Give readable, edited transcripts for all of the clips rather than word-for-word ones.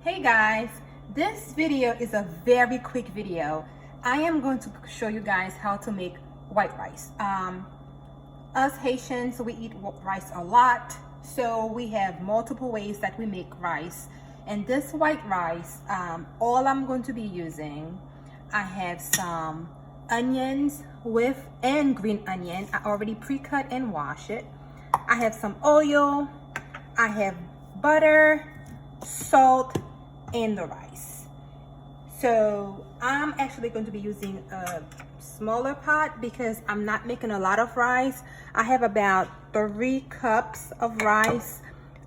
Hey guys, this video is a very quick video. I am going to show you guys how to make white rice. Us Haitians, we eat rice a lot, so we have multiple ways that we make rice. And this white rice, all I'm going to be using, I have some onions and green onion. I already pre-cut and wash it. I have some oil, I have butter, salt, and the rice. So I'm actually going to be using a smaller pot because I'm not making a lot of rice. I have about 3 cups of rice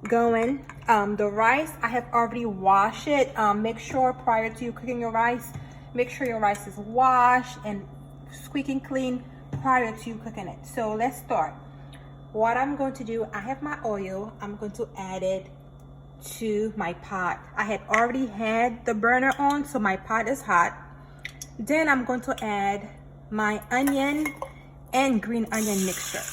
going. The rice, I have already washed it. Make sure prior to you cooking your rice, make sure your rice is washed and squeaking clean prior to you cooking it. So let's start. What I'm going to do, I have my oil. I'm going to add it to my pot. I had already had the burner on, so my pot is hot. Then I'm going to add my onion and green onion mixture.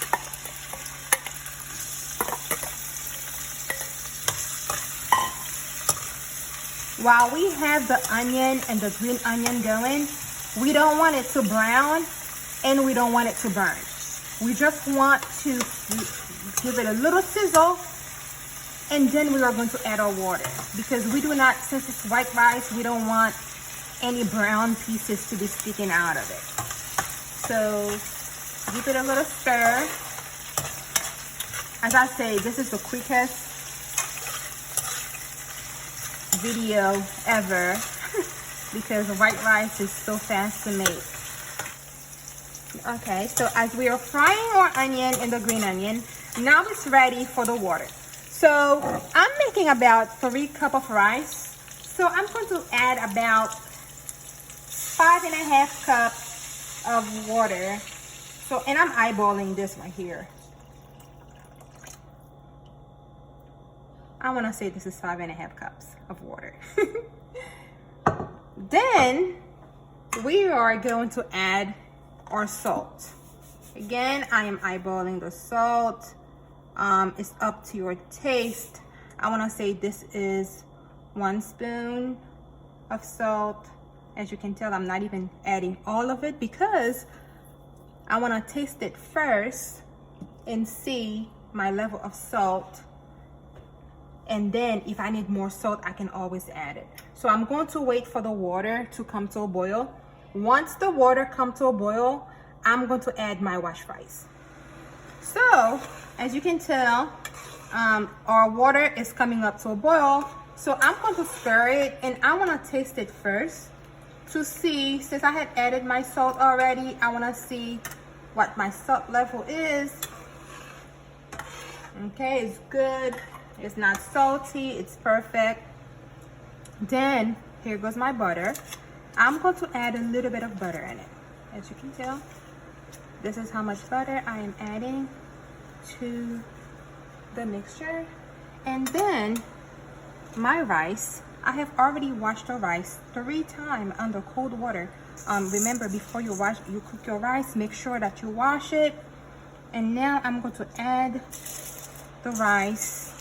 While we have the onion and the green onion going, we don't want it to brown and we don't want it to burn. We just want to give it a little sizzle, and then we are going to add our water because we do not, since it's white rice, we don't want any brown pieces to be sticking out of it. So give it a little stir. As I say, this is the quickest video ever because white rice is so fast to make. Okay, so as we are frying our onion and the green onion, now it's ready for the water. So I'm making about 3 cups of rice. So I'm going to add about 5.5 cups of water. So, and I'm eyeballing this right here. I want to say this is 5.5 cups of water. Then we are going to add our salt. Again, I am eyeballing the salt. It's up to your taste. I want to say this is 1 spoon of salt. As you can tell, I'm not even adding all of it because I want to taste it first and see my level of salt. And then if I need more salt, I can always add it. So I'm going to wait for the water to come to a boil. Once the water comes to a boil, I'm going to add my washed rice. So as you can tell, our water is coming up to a boil. So I'm going to stir it and I want to taste it first to see, since I had added my salt already, I want to see what my salt level is. Okay, it's good. It's not salty, it's perfect. Then here goes my butter. I'm going to add a little bit of butter in it. As you can tell, this is how much butter I am adding to the mixture. And then my rice, I have already washed the rice 3 times under cold water. Remember, before you cook your rice, make sure that you wash it. And now I'm going to add the rice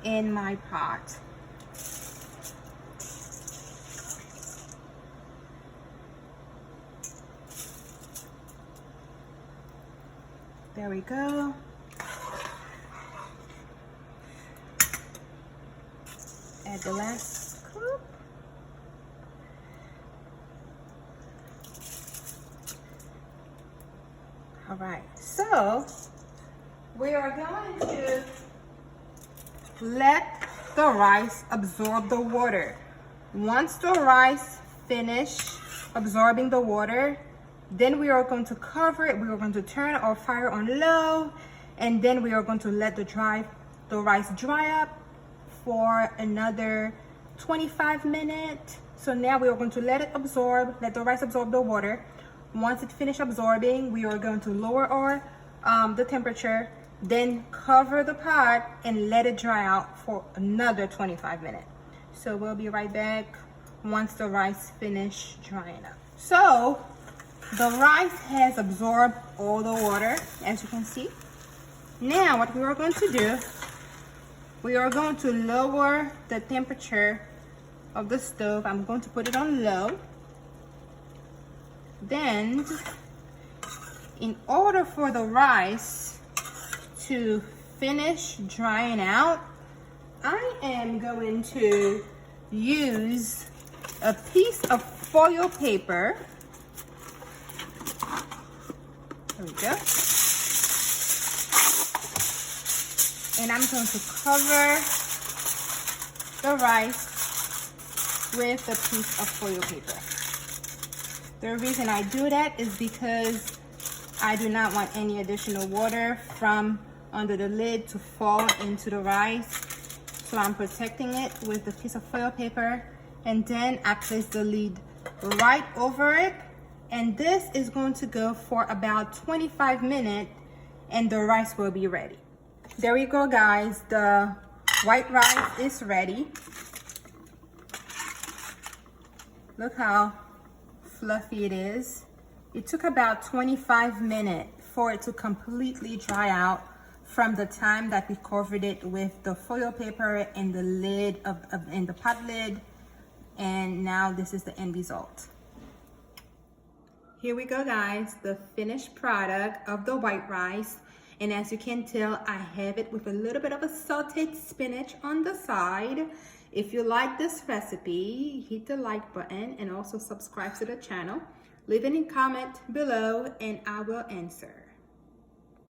in my pot. There we go. Add the last scoop. All right, so we are going to let the rice absorb the water. Once the rice finish absorbing the water, then we are going to cover it. We are going to turn our fire on low, and then we are going to let the rice dry up for another 25 minutes. So now we are going to let the rice absorb the water. Once it finishes absorbing, we are going to lower the temperature, then cover the pot and let it dry out for another 25 minutes. So we'll be right back once the rice finish drying up. So the rice has absorbed all the water, as you can see. Now what we are going to do, we are going to lower the temperature of the stove. I'm going to put it on low. Then, in order for the rice to finish drying out, I am going to use a piece of foil paper. There we go. And I'm going to cover the rice with a piece of foil paper. The reason I do that is because I do not want any additional water from under the lid to fall into the rice. So I'm protecting it with a piece of foil paper, and then I place the lid right over it. And this is going to go for about 25 minutes and the rice will be ready. There we go, guys. The white rice is ready. Look how fluffy it is. It took about 25 minutes for it to completely dry out from the time that we covered it with the foil paper and the lid and the pot lid. And now this is the end result. Here we go, guys, the finished product of the white rice. And as you can tell, I have it with a little bit of a sauteed spinach on the side. If you like this recipe, hit the like button and also subscribe to the channel. Leave any comment below and I will answer.